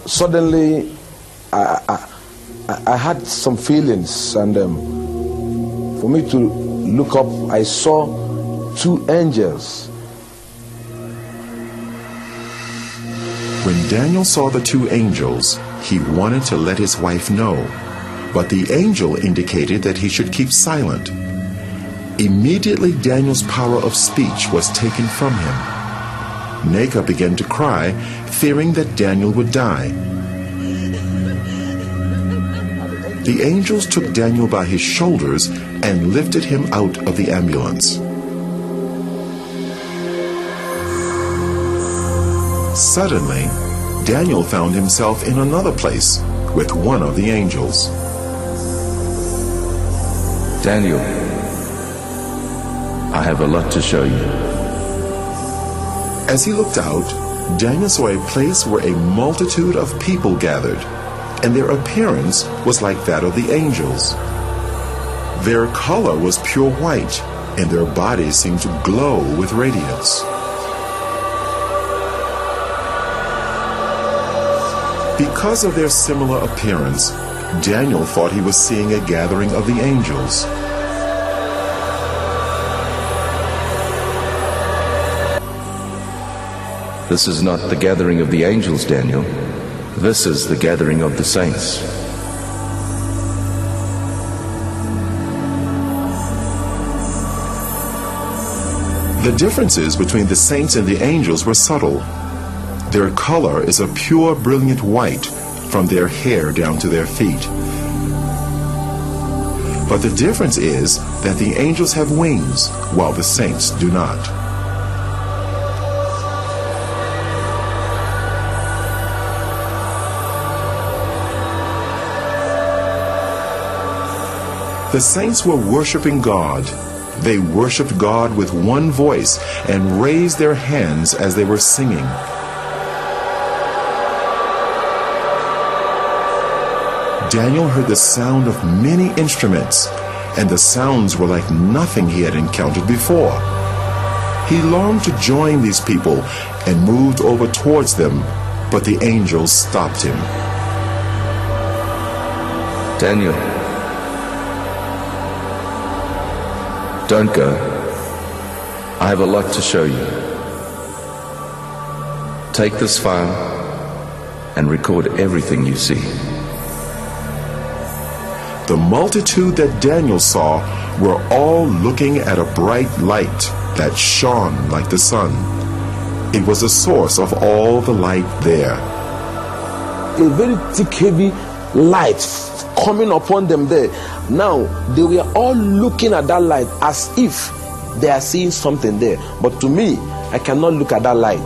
Suddenly, I had some feelings, and for me to look up, I saw two angels. When Daniel saw the two angels, he wanted to let his wife know, but the angel indicated that he should keep silent. Immediately, Daniel's power of speech was taken from him. Neka began to cry, fearing that Daniel would die. The angels took Daniel by his shoulders and lifted him out of the ambulance. Suddenly, Daniel found himself in another place with one of the angels. Daniel, I have a lot to show you. As he looked out, Daniel saw a place where a multitude of people gathered, and their appearance was like that of the angels. Their color was pure white, and their bodies seemed to glow with radiance. Because of their similar appearance, Daniel thought he was seeing a gathering of the angels. This is not the gathering of the angels, Daniel. This is the gathering of the saints. The differences between the saints and the angels were subtle. Their color is a pure, brilliant white from their hair down to their feet. But the difference is that the angels have wings, while the saints do not. The saints were worshiping God. They worshiped God with one voice and raised their hands as they were singing. Daniel heard the sound of many instruments, and the sounds were like nothing he had encountered before. He longed to join these people and moved over towards them, but the angels stopped him. Daniel, don't go. I have a lot to show you. Take this file and record everything you see. The multitude that Daniel saw were all looking at a bright light that shone like the sun. It was the source of all the light there. A very thick, heavy light coming upon them there. Now, they were all looking at that light as if they are seeing something there. But to me, I cannot look at that light.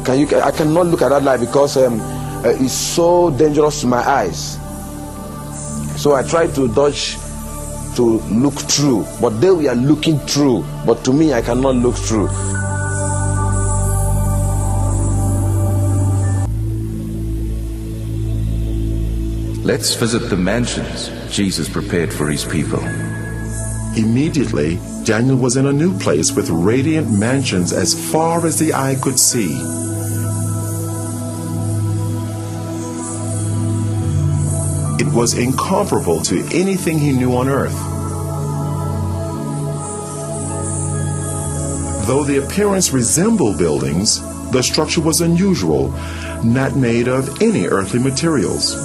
I cannot look at that light because it's so dangerous to my eyes. So I tried to dodge to look through, but they were looking through. But to me, I cannot look through. Let's visit the mansions Jesus prepared for his people. Immediately, Daniel was in a new place with radiant mansions as far as the eye could see. It was incomparable to anything he knew on earth. Though the appearance resembled buildings, the structure was unusual, not made of any earthly materials.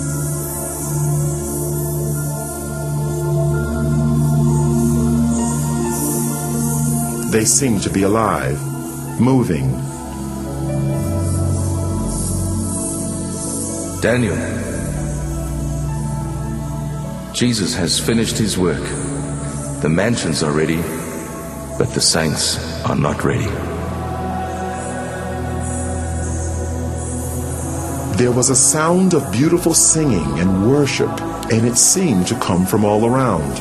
They seemed to be alive, moving. Daniel, Jesus has finished his work. The mansions are ready, but the saints are not ready. There was a sound of beautiful singing and worship, and it seemed to come from all around.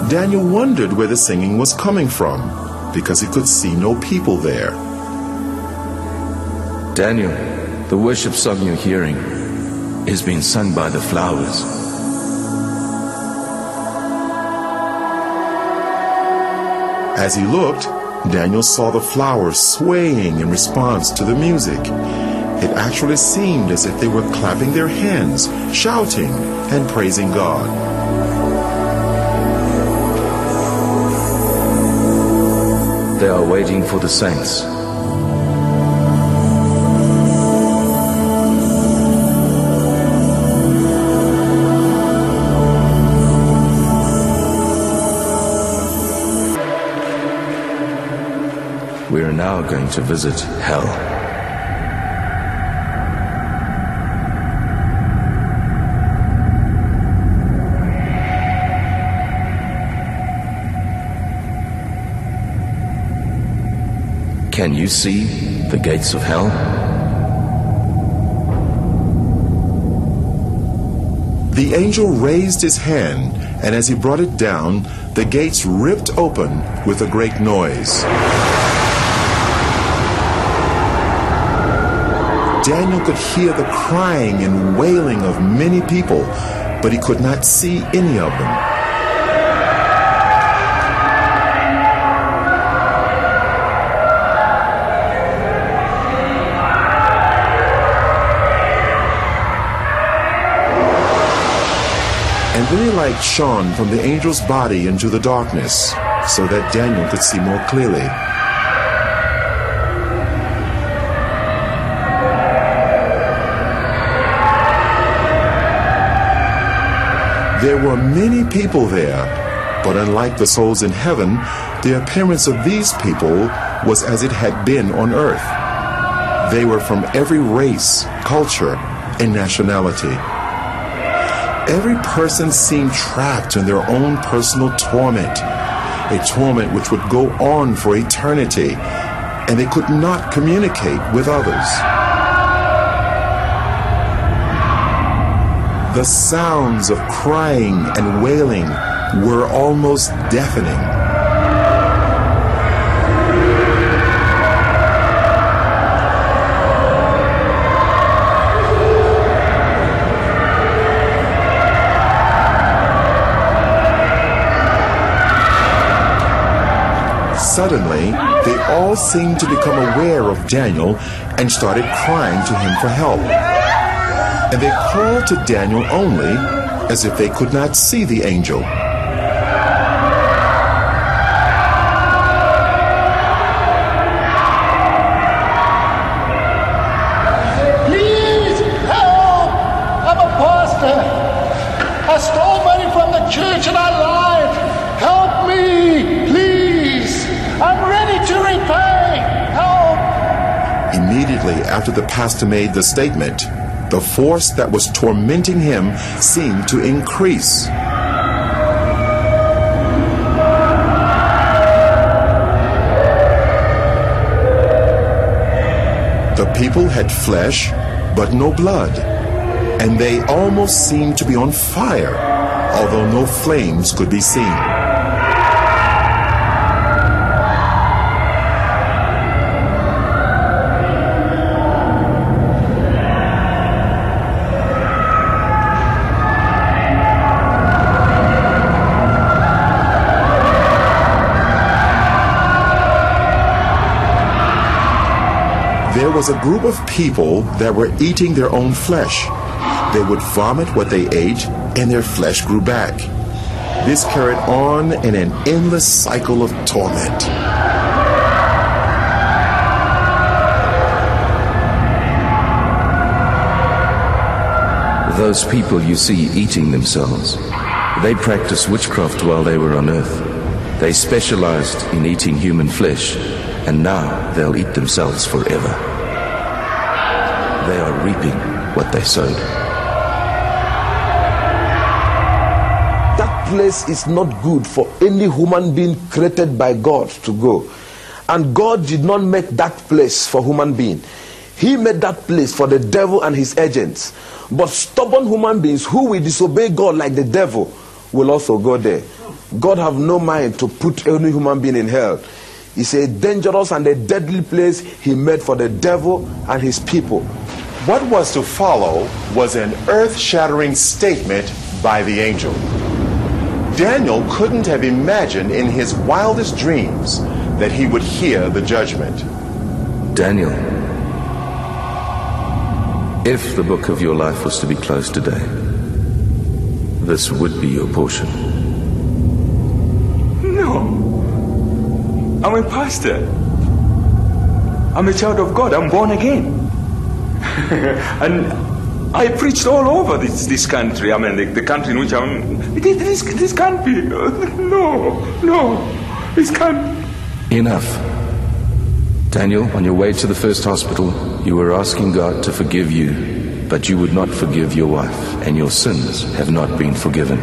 Daniel wondered where the singing was coming from. because he could see no people there. Daniel, the worship song you're hearing is being sung by the flowers. As he looked, Daniel saw the flowers swaying in response to the music. It actually seemed as if they were clapping their hands, shouting, and praising God. They are waiting for the saints. We are now going to visit hell. Can you see the gates of hell? The angel raised his hand, and as he brought it down, the gates ripped open with a great noise. Daniel could hear the crying and wailing of many people, but he could not see any of them. And then a light shone from the angel's body into the darkness, so that Daniel could see more clearly. There were many people there, but unlike the souls in heaven, the appearance of these people was as it had been on earth. They were from every race, culture, and nationality. Every person seemed trapped in their own personal torment, a torment which would go on for eternity, and they could not communicate with others. The sounds of crying and wailing were almost deafening. Suddenly, they all seemed to become aware of Daniel and started crying to him for help. And they called to Daniel only as if they could not see the angel. Please help! I'm a pastor. I stole money from the church and I lied. Help me, please. I'm ready to repay. Help! Immediately after the pastor made the statement, the force that was tormenting him seemed to increase. The people had flesh, but no blood, and they almost seemed to be on fire, although no flames could be seen. There was a group of people that were eating their own flesh. They would vomit what they ate, and their flesh grew back. This carried on in an endless cycle of torment. Those people you see eating themselves, they practiced witchcraft while they were on earth. They specialized in eating human flesh, and now they'll eat themselves forever. They are reaping what they sowed. That place is not good for any human being created by God to go. And God did not make that place for human being. He made that place for the devil and his agents. But stubborn human beings who will disobey God like the devil will also go there. God have no mind to put any human being in hell. It's a dangerous and a deadly place he made for the devil and his people. What was to follow was an earth-shattering statement by the angel. Daniel couldn't have imagined in his wildest dreams that he would hear the judgment. Daniel, if the book of your life was to be closed today, this would be your portion. No. I'm a pastor. I'm a child of God. I'm born again. And I preached all over this country. I mean, the country in which I'm... This can't be. No. This can't. Enough. Daniel, on your way to the first hospital, you were asking God to forgive you, but you would not forgive your wife, and your sins have not been forgiven.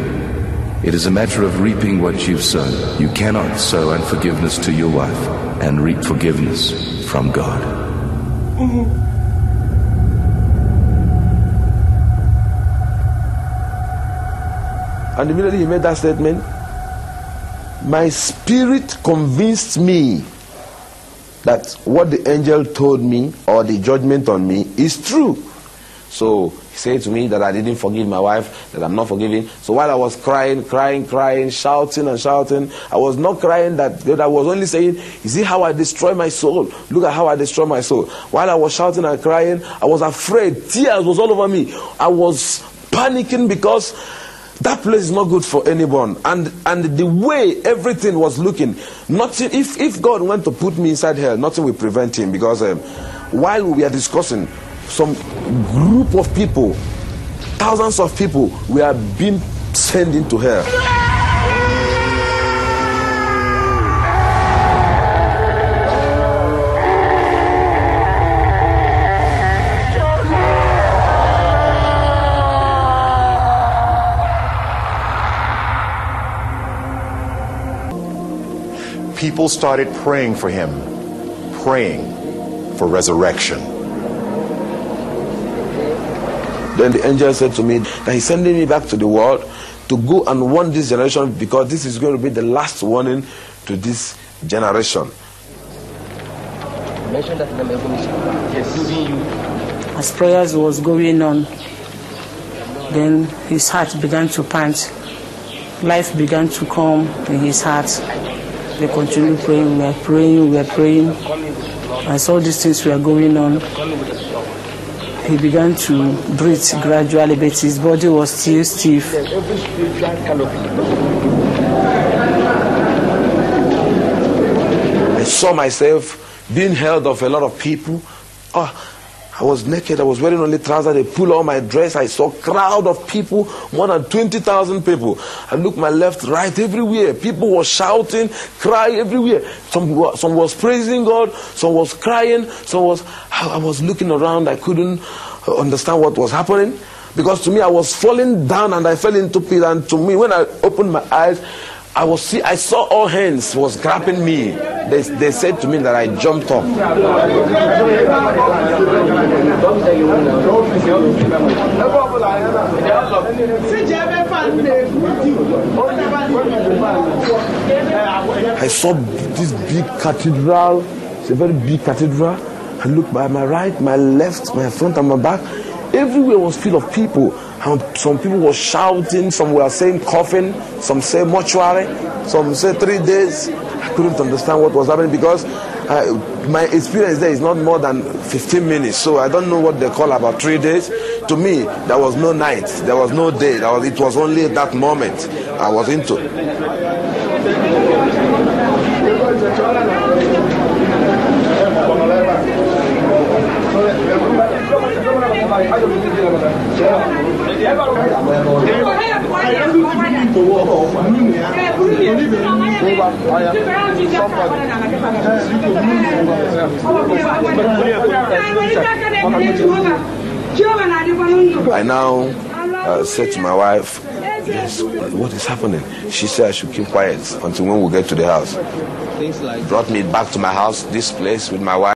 It is a matter of reaping what you've sown. You cannot sow unforgiveness to your wife and reap forgiveness from God. And immediately he made that statement, my spirit convinced me that what the angel told me, or the judgment on me, is true. So he said to me that I didn't forgive my wife, that I'm not forgiving. So while I was crying, shouting, I was not crying that I was only saying, you see how I destroy my soul? Look at how I destroy my soul. While I was shouting and crying, I was afraid. Tears was all over me. I was panicking because that place is not good for anyone. And the way everything was looking, nothing. If God went to put me inside hell, nothing will prevent him. Because while we are discussing, some group of people, thousands of people, we are being sent into hell. People started praying for him, praying for resurrection. Then the angel said to me that he's sending me back to the world to go and warn this generation, because this is going to be the last warning to this generation. As prayers was going on, then his heart began to pant. Life began to come in his heart. They continued praying, we were praying. As all these things were going on, he began to breathe gradually, but his body was still stiff. I saw myself being held of a lot of people. I was naked, I was wearing only trousers, they pulled all my dress. I saw a crowd of people, more than 20,000 people. I looked my left, right, everywhere. People were shouting, crying everywhere. Some was praising God, some was crying, I was looking around, I couldn't understand what was happening. Because to me, I was falling down and I fell into pit. And to me, when I opened my eyes, I saw all hands was grabbing me. They said to me that I jumped up. I saw this big cathedral. It's a very big cathedral. I looked by my right, my left, my front and my back. Everywhere was full of people. And some people were shouting, some were saying coffin, some say mortuary, some say 3 days. I couldn't understand what was happening because my experience there is not more than 15 minutes. So I don't know what they call about 3 days. To me, there was no night, there was no day. It was only that moment I was into. I now said to my wife, yes, what is happening? She said I should keep quiet until when we get to the house. Brought me back to my house, this place with my wife.